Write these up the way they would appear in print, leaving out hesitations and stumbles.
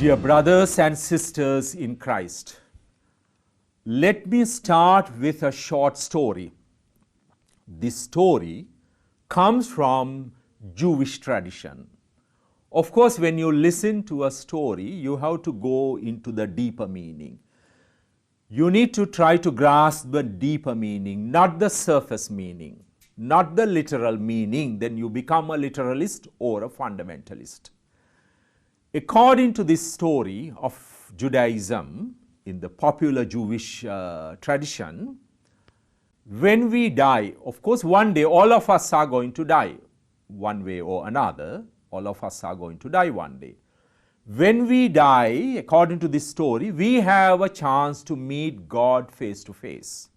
Dear brothers and sisters in Christ, let me start with a short story. This story comes from Jewish tradition. Of course, when you listen to a story, you have to go into the deeper meaning. You need to try to grasp the deeper meaning, not the surface meaning, not the literal meaning. Then you become a literalist or a fundamentalist. According to this story of Judaism, in the popular Jewish tradition, when we die, of course, one day all of us are going to die, one way or another. All of us are going to die one day. When we die, according to this story, we have a chance to meet God face to face,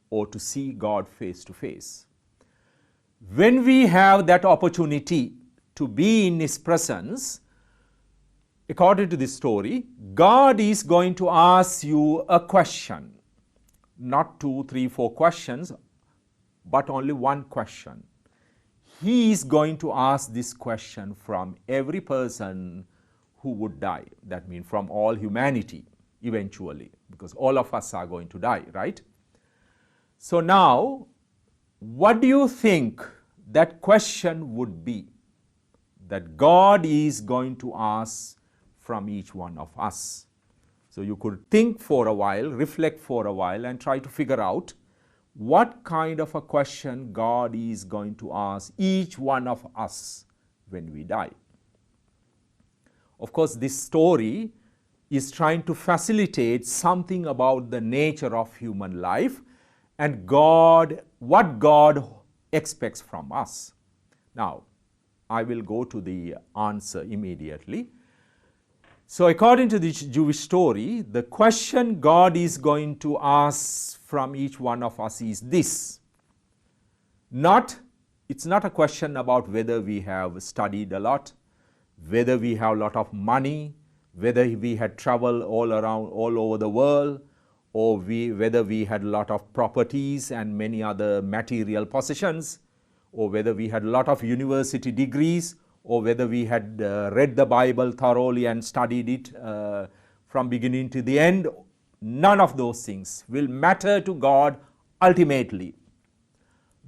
or to see God face to face. When we have that opportunity to be in His presence, according to this story, God is going to ask you a question. Not 2, 3, 4 questions, but only one question. He is going to ask this question from every person who would die. That means from all humanity eventually, because all of us are going to die, right? So now, what do you think that question would be that God is going to ask from each one of us? So you could think for a while, reflect for a while, and try to figure out what kind of a question God is going to ask each one of us when we die. Of course, this story is trying to facilitate something about the nature of human life and God, what God expects from us. Now, I will go to the answer immediately. So according to this Jewish story, the question God is going to ask from each one of us is this. It's not a question about whether we have studied a lot, whether we have a lot of money, whether we had traveled all over the world, or whether we had a lot of properties and many other material possessions, or whether we had a lot of university degrees, or whether we had read the Bible thoroughly and studied it from beginning to the end. None of those things will matter to God ultimately.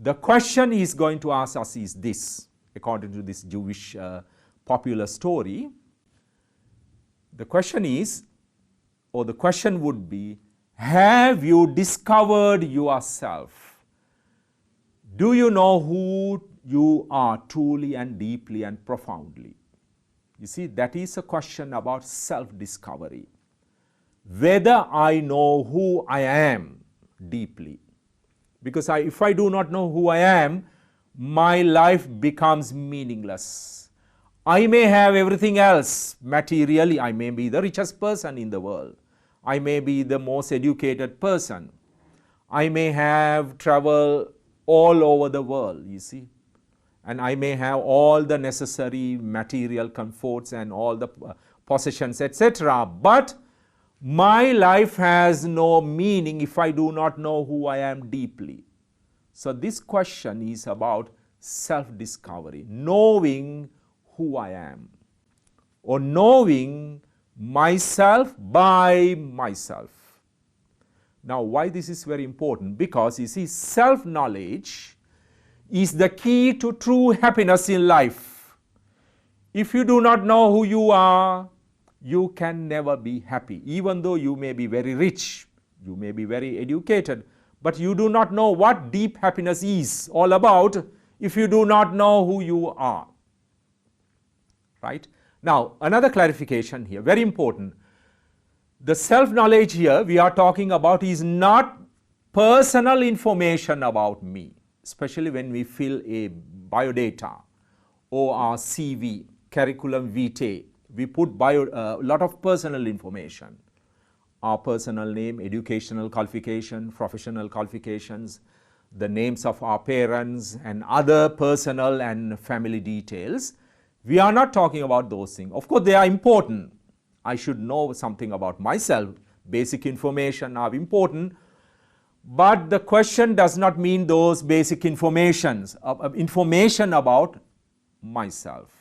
The question He is going to ask us is this, according to this Jewish popular story. The question is, or the question would be, have you discovered yourself? Do you know who you are truly and deeply and profoundly? You see, that is a question about self-discovery. Whether I know who I am deeply. Because if I do not know who I am, my life becomes meaningless. I may have everything else materially. I may be the richest person in the world. I may be the most educated person. I may have traveled all over the world, you see. And I may have all the necessary material comforts and all the possessions, etc. But my life has no meaning if I do not know who I am deeply. So this question is about self-discovery, knowing who I am, or knowing myself by myself. Now, why this is very important? Because you see, self-knowledge is the key to true happiness in life. If you do not know who you are, you can never be happy. Even though you may be very rich, you may be very educated, but you do not know what deep happiness is all about if you do not know who you are. Right? Now, another clarification here, very important. The self-knowledge here we are talking about is not personal information about me, especially when we fill a biodata or our CV, curriculum vitae. We put a lot of personal information, our personal name, educational qualification, professional qualifications, the names of our parents, and other personal and family details. We are not talking about those things. Of course, they are important. I should know something about myself. Basic information are important. But the question does not mean those basic information about myself.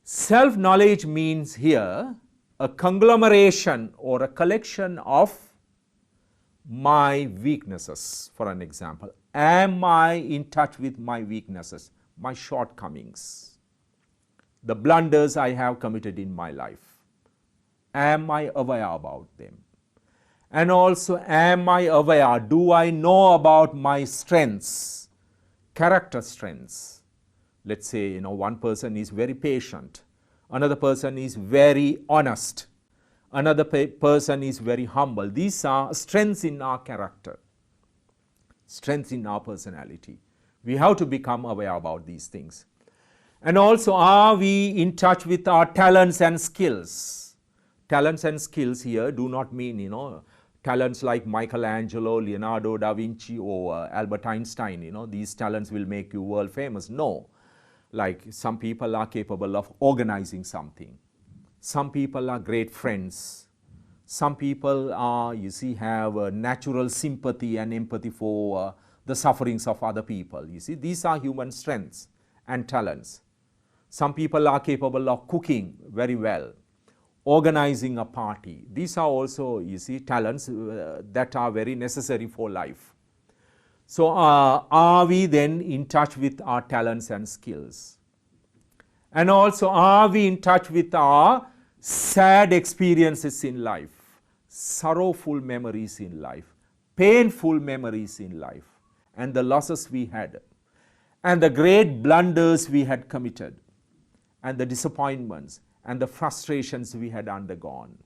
Self-knowledge means here a conglomeration or a collection of my weaknesses. For an example, am I in touch with my weaknesses, my shortcomings, the blunders I have committed in my life? Am I aware about them? And also, am I aware, do I know about my strengths, character strengths? Let's say, one person is very patient, another person is very honest, another person is very humble. These are strengths in our character, strengths in our personality. We have to become aware about these things. And also, are we in touch with our talents and skills? Talents and skills here do not mean, talents like Michelangelo, Leonardo da Vinci, or Albert Einstein. These talents will make you world famous. No. Like some people are capable of organizing something. Some people are great friends. Some people are, have a natural sympathy and empathy for the sufferings of other people. These are human strengths and talents. Some people are capable of cooking very well, organizing a party. These are also, talents that are very necessary for life. So, are we then in touch with our talents and skills? And also, are we in touch with our sad experiences in life, sorrowful memories in life, painful memories in life, and the losses we had, and the great blunders we had committed, and the disappointments and the frustrations we had undergone?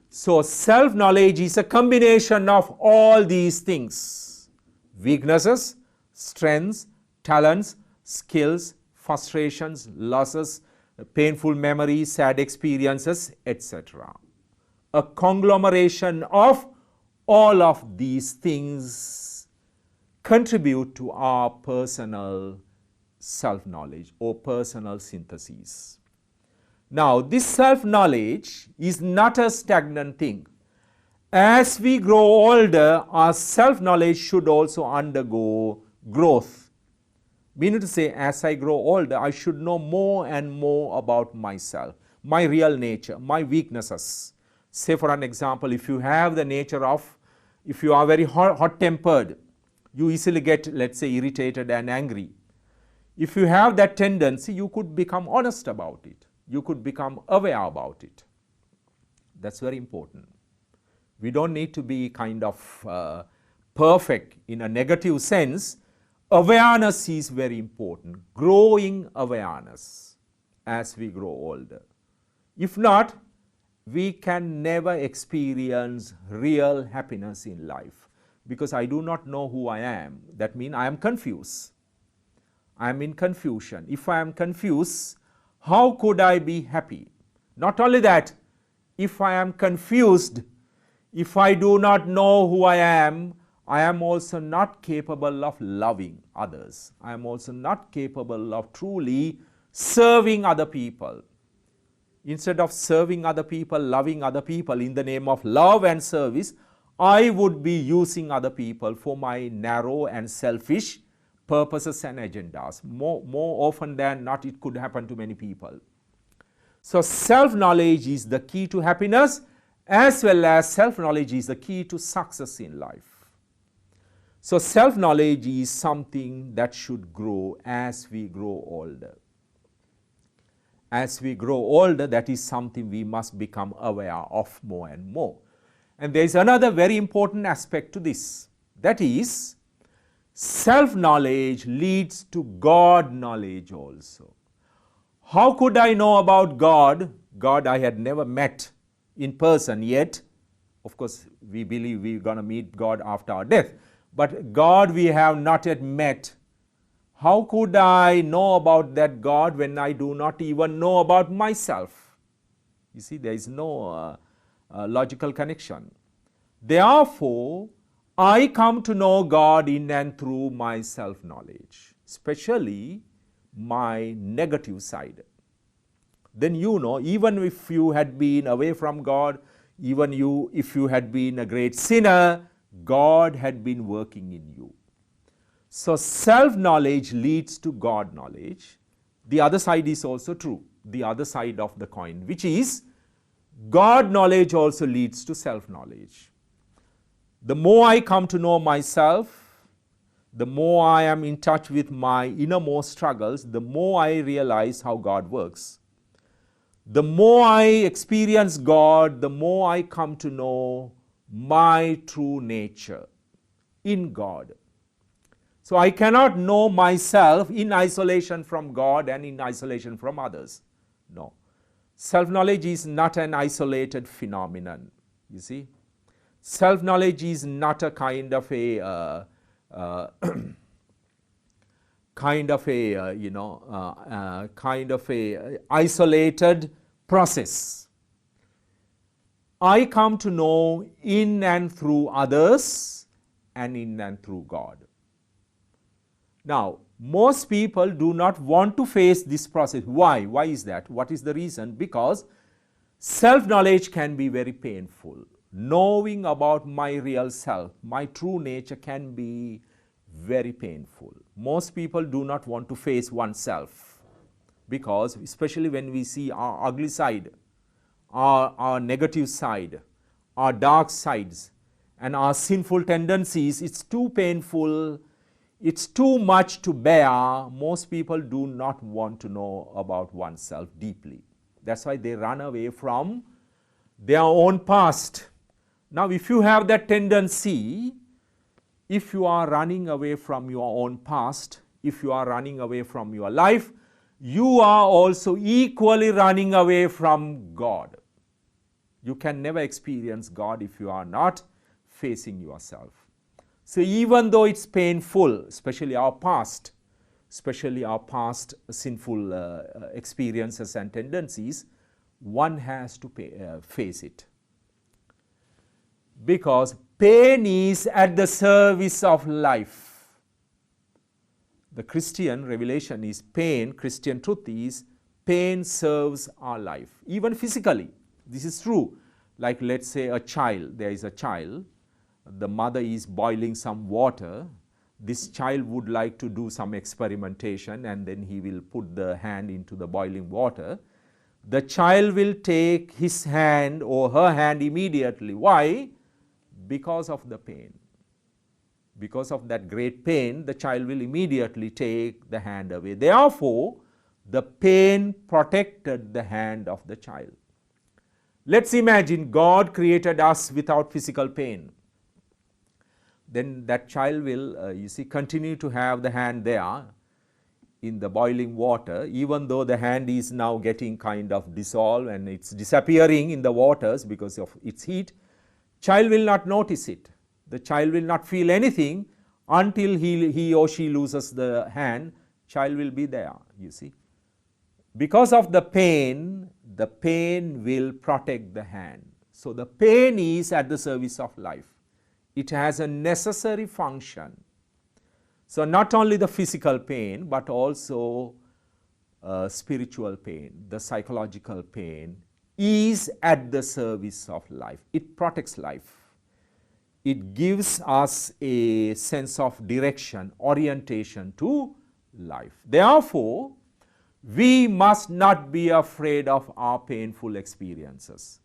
So, self-knowledge is a combination of all these things: weaknesses, strengths, talents, skills, frustrations, losses, painful memories, sad experiences, etc. A conglomeration of all of these things contribute to our personal self-knowledge or personal synthesis. Now, this self-knowledge is not a stagnant thing. As we grow older, our self-knowledge should also undergo growth. Meaning to say, as I grow older, I should know more and more about myself, my real nature, my weaknesses. Say for an example, if you have the nature of, if you are very hot-tempered, you easily get, let's say, irritated and angry. If you have that tendency, you could become honest about it. You could become aware about it. That's very important. We don't need to be kind of perfect in a negative sense. Awareness is very important, growing awareness as we grow older. If not, we can never experience real happiness in life, because I do not know who I am. That means I am confused. I am in confusion. If I am confused, how could I be happy? Not only that, if I am confused, if I do not know who I am also not capable of loving others. I am also not capable of truly serving other people. Instead of serving other people, loving other people in the name of love and service, I would be using other people for my narrow and selfish purposes and agendas. More often than not, it could happen to many people. So, self-knowledge is the key to happiness, as well as self-knowledge is the key to success in life. So, self-knowledge is something that should grow as we grow older. As we grow older, that is something we must become aware of more and more. And there is another very important aspect to this. That is, self-knowledge leads to God knowledge also. How could I know about God? God I had never met in person yet. Of course, we believe we're going to meet God after our death. But God we have not yet met. How could I know about that God when I do not even know about myself? You see, there is no logical connection. Therefore, I come to know God in and through my self-knowledge, especially my negative side. Then even if you had been away from God, even if you had been a great sinner, God had been working in you. So, self-knowledge leads to God knowledge. the other side is also true, the other side of the coin, which is God knowledge also leads to self-knowledge. The more I come to know myself, the more I am in touch with my innermost struggles, the more I realize how God works. The more I experience God, the more I come to know my true nature in God. So I cannot know myself in isolation from God and in isolation from others. No. Self-knowledge is not an isolated phenomenon, you see. Self-knowledge is not a kind of a isolated process. I come to know in and through others and in and through God. Now, most people do not want to face this process. Why? Why is that? What is the reason? Because self-knowledge can be very painful. Knowing about my real self, my true nature can be very painful. Most people do not want to face oneself because, especially when we see our ugly side, our negative side, our dark sides, and our sinful tendencies, it's too painful, it's too much to bear. Most people do not want to know about oneself deeply. That's why they run away from their own past. Now, if you have that tendency, if you are running away from your own past, if you are running away from your life, you are also equally running away from God. You can never experience God if you are not facing yourself. So even though it's painful, especially our past sinful experiences and tendencies, one has to face it. Because pain is at the service of life. The Christian revelation is pain, Christian truth is pain serves our life, even physically. This is true. Like, let's say a child, there is a child, the mother is boiling some water. This child would like to do some experimentation and then he will put the hand into the boiling water. The child will take his hand or her hand immediately. Why? Because of the pain. Because of that great pain, the child will immediately take the hand away. Therefore, the pain protected the hand of the child. Let's imagine God created us without physical pain. Then that child will, continue to have the hand there in the boiling water, even though the hand is now getting kind of dissolved and it's disappearing in the waters because of its heat. Child will not notice it. The child will not feel anything until he or she loses the hand. Child will be there, you see. Because of the pain will protect the hand. So the pain is at the service of life. It has a necessary function. So not only the physical pain, but also spiritual pain, the psychological pain is at the service of life. It protects life. It gives us a sense of direction, orientation to life. Therefore, we must not be afraid of our painful experiences.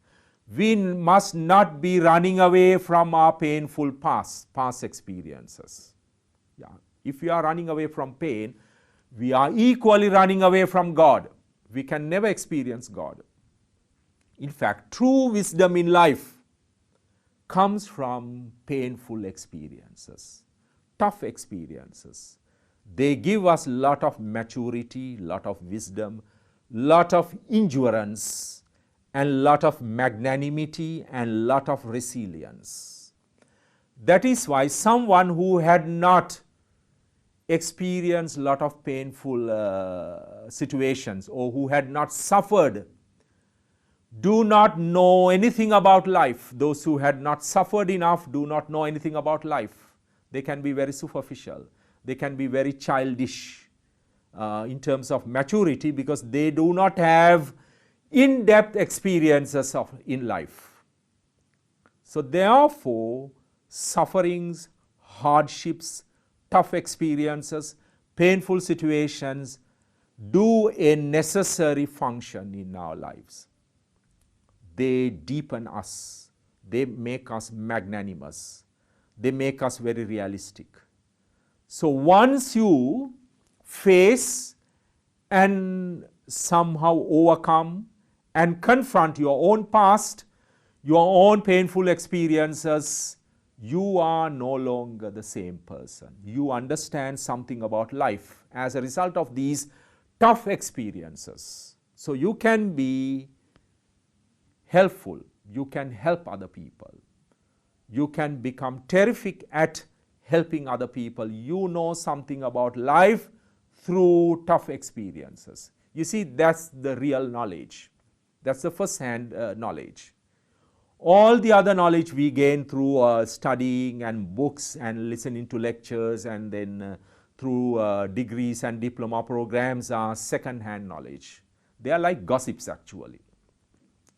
We must not be running away from our painful past experiences. Yeah. If we are running away from pain, we are equally running away from God. We can never experience God. In fact, true wisdom in life comes from painful experiences, tough experiences. They give us a lot of maturity, lot of wisdom, lot of endurance, and lot of magnanimity and lot of resilience. That is why someone who had not experienced lot of painful situations or who had not suffered do not know anything about life. Those who had not suffered enough do not know anything about life. They can be very superficial. They can be very childish in terms of maturity because they do not have in-depth experiences in life. So therefore, sufferings, hardships, tough experiences, painful situations do a necessary function in our lives. They deepen us. They make us magnanimous. They make us very realistic. So once you face and somehow overcome and confront your own past, your own painful experiences, you are no longer the same person. You understand something about life as a result of these tough experiences. So you can be helpful. You can help other people. You can become terrific at helping other people. You know something about life through tough experiences. You see, that's the real knowledge. That's the first-hand knowledge. All the other knowledge we gain through studying and books and listening to lectures and then through degrees and diploma programs are second-hand knowledge. They are like gossips actually,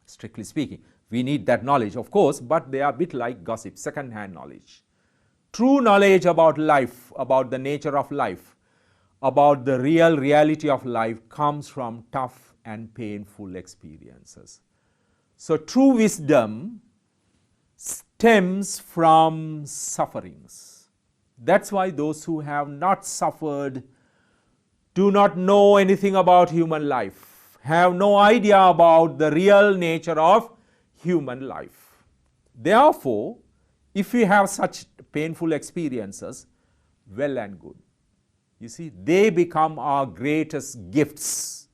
strictly speaking. We need that knowledge, of course, but they are a bit like gossip, second-hand knowledge. True knowledge about life, about the nature of life, about the real reality of life comes from tough and painful experiences. So true wisdom stems from sufferings. That's why those who have not suffered do not know anything about human life, have no idea about the real nature of human life. Therefore, if we have such painful experiences, well and good. You see, they become our greatest gifts.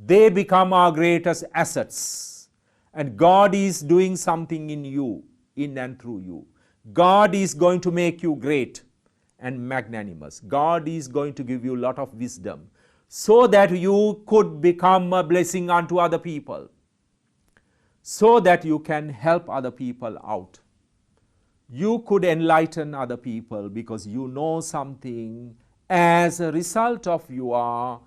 They become our greatest assets. And God is doing something in you, in and through you. God is going to make you great and magnanimous. God is going to give you a lot of wisdom so that you could become a blessing unto other people, so that you can help other people out. You could enlighten other people because you know something as a result of your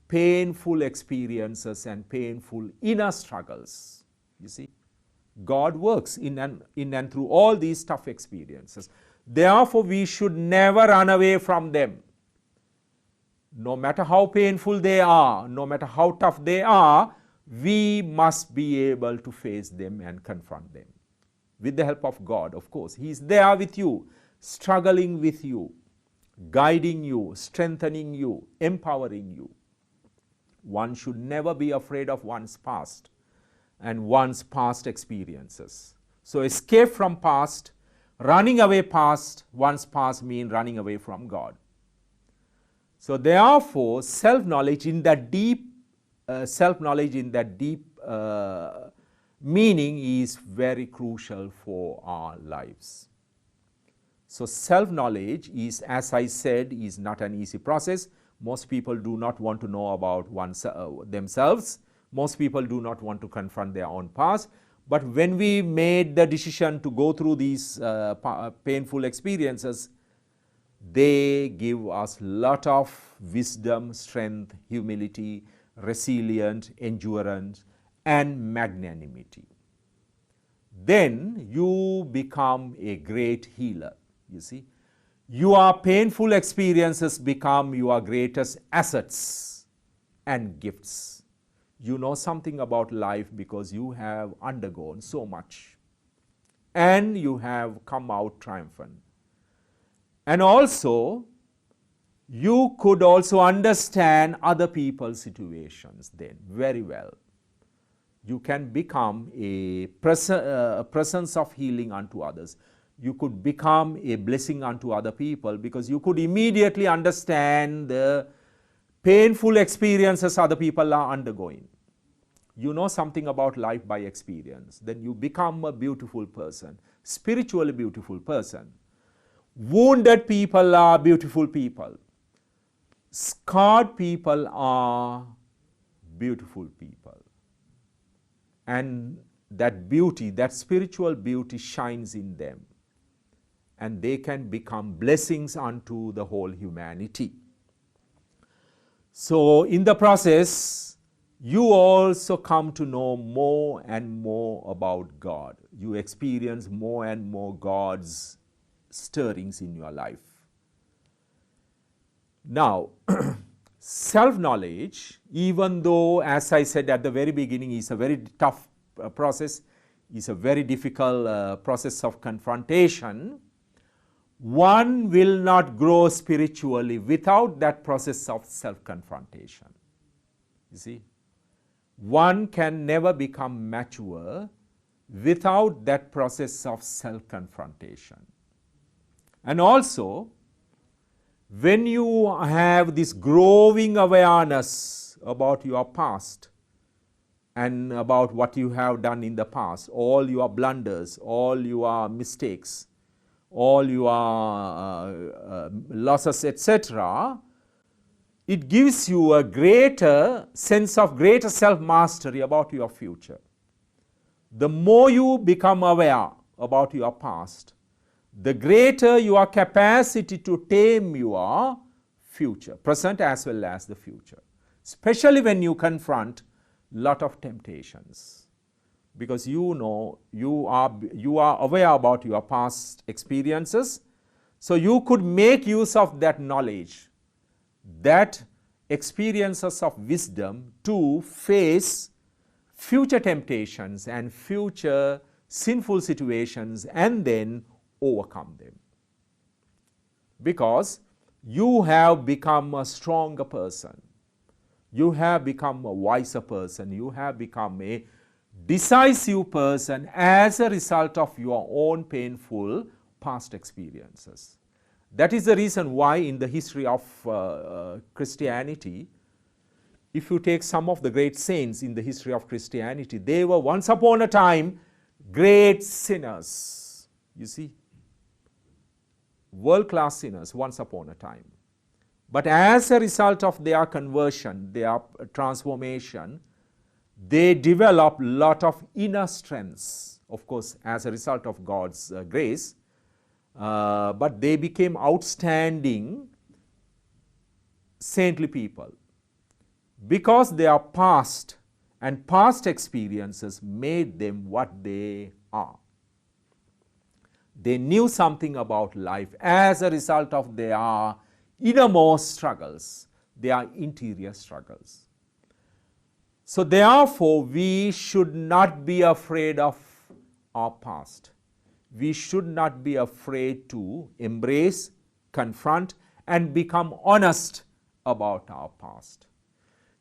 painful experiences and painful inner struggles. You see, God works in and through all these tough experiences. Therefore, we should never run away from them. No matter how painful they are, no matter how tough they are, we must be able to face them and confront them. With the help of God, of course. He is there with you, struggling with you, guiding you, strengthening you, empowering you. One should never be afraid of one's past and one's past experiences. So escape from past, running away past, one's past means running away from God. So therefore, self-knowledge in that deep meaning is very crucial for our lives. So self-knowledge is, as I said, is not an easy process. Most people do not want to know about themselves. Most people do not want to confront their own past. But when we made the decision to go through these painful experiences, they give us a lot of wisdom, strength, humility, resilience, endurance, and magnanimity. Then you become a great healer. You see, your painful experiences become your greatest assets and gifts. You know something about life because you have undergone so much and you have come out triumphant. And also, you could also understand other people's situations then very well. You can become a presence of healing unto others. You could become a blessing unto other people because you could immediately understand the painful experiences other people are undergoing. You know something about life by experience. Then you become a beautiful person, spiritually beautiful person. Wounded people are beautiful people. Scarred people are beautiful people. And that beauty, that spiritual beauty shines in them. And they can become blessings unto the whole humanity. So in the process, you also come to know more and more about God. You experience more and more God's stirrings in your life. Now, self-knowledge, even though, as I said at the very beginning, is a very tough process, is a very difficult process of confrontation, one will not grow spiritually without that process of self-confrontation. You see, one can never become mature without that process of self-confrontation. And also, when you have this growing awareness about your past and about what you have done in the past, all your blunders, all your mistakes, all your losses, etc., it gives you a greater sense of greater self-mastery about your future. The more you become aware about your past, the greater your capacity to tame your future, present as well as the future, especially when you confront a lot of temptations, because you know you are aware about your past experiences, so you could make use of that knowledge, that experiences of wisdom to face future temptations and future sinful situations and then overcome them. Because you have become a stronger person, you have become a wiser person, you have become a decisive person as a result of your own painful past experiences. That is the reason why in the history of Christianity, if you take some of the great saints in the history of Christianity, they were once upon a time great sinners. You see, world-class sinners once upon a time. But as a result of their conversion, their transformation, they develop a lot of inner strengths, of course, as a result of God's grace, but they became outstanding saintly people because their past and past experiences made them what they are. They knew something about life as a result of their innermost struggles, their interior struggles. So therefore, we should not be afraid of our past. We should not be afraid to embrace, confront, and become honest about our past.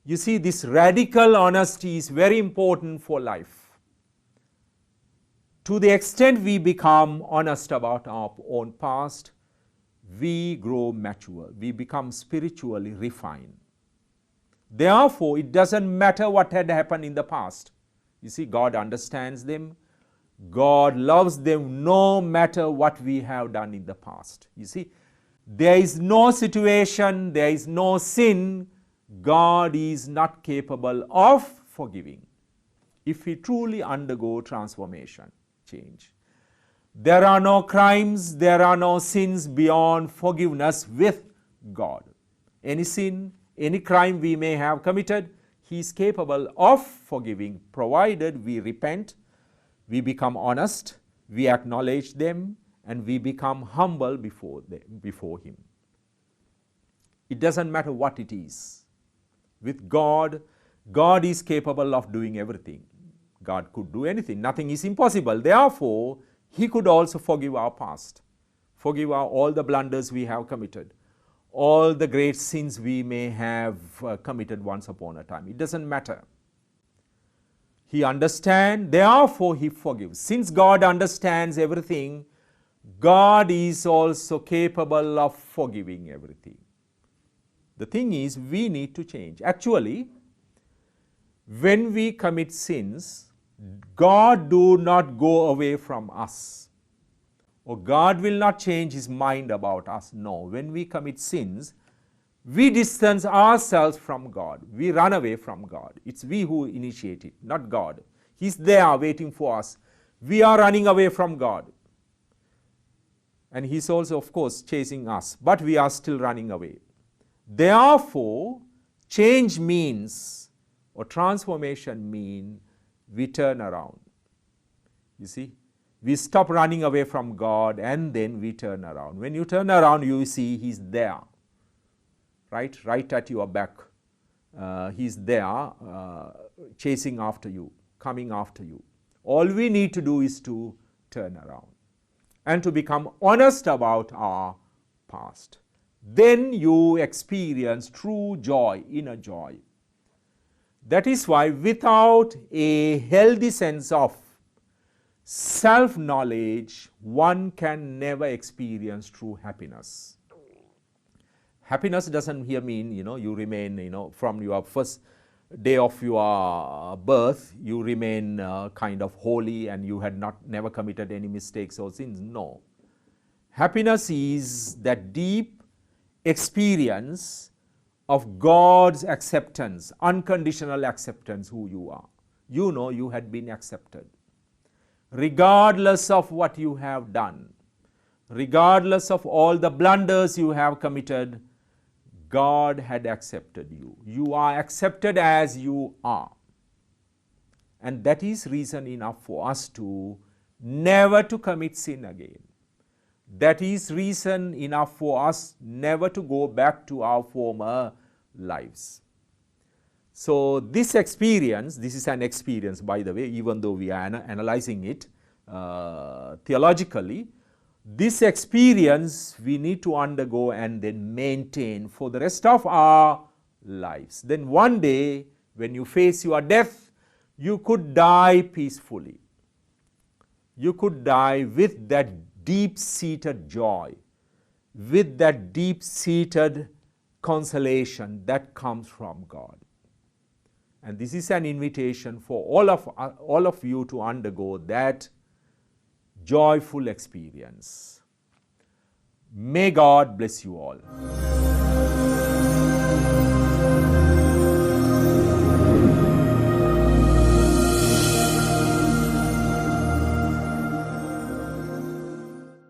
You see, this radical honesty is very important for life. To the extent we become honest about our own past, we grow mature, we become spiritually refined. Therefore, it doesn't matter what had happened in the past. You see, God understands them. God loves them no matter what we have done in the past. You see, there is no situation, there is no sin God is not capable of forgiving if we truly undergo transformation, change. There are no crimes, there are no sins beyond forgiveness with God. Any sin, any crime we may have committed, He is capable of forgiving, provided we repent, we become honest, we acknowledge them, and we become humble before Him. It doesn't matter what it is. With God, God is capable of doing everything. God could do anything. Nothing is impossible. Therefore, He could also forgive our past, forgive all the blunders we have committed, all the great sins we may have committed once upon a time. It doesn't matter. He understands, therefore He forgives. Since God understands everything, God is also capable of forgiving everything. The thing is, we need to change. Actually, when we commit sins, God do not go away from us, or God will not change His mind about us. No, when we commit sins, we distance ourselves from God. We run away from God. It's we who initiate it, not God. He's there waiting for us. We are running away from God. And He's also, of course, chasing us, but we are still running away. Therefore, change means, or transformation means, we turn around. You see, we stop running away from God and then we turn around. When you turn around, you see He's there. right at your back. He's there chasing after you, coming after you. All we need to do is to turn around and to become honest about our past. Then you experience true joy, inner joy. That is why without a healthy sense of self-knowledge, one can never experience true happiness. Happiness doesn't here mean, you remain, from your first day of your birth, you remain kind of holy and you had never committed any mistakes or sins. No. Happiness is that deep experience of God's acceptance, unconditional acceptance who you are. You know you had been accepted. Regardless of what you have done, regardless of all the blunders you have committed, God had accepted you. You are accepted as you are. And that is reason enough for us to never to commit sin again. That is reason enough for us never to go back to our former lives. So this experience, this is an experience, by the way, even though we are analyzing it theologically, this experience we need to undergo and then maintain for the rest of our lives. Then one day, when you face your death, you could die peacefully. You could die with that deep-seated joy, with that deep-seated consolation that comes from God. And this is an invitation for all of you to undergo that joyful experience. May God bless you all.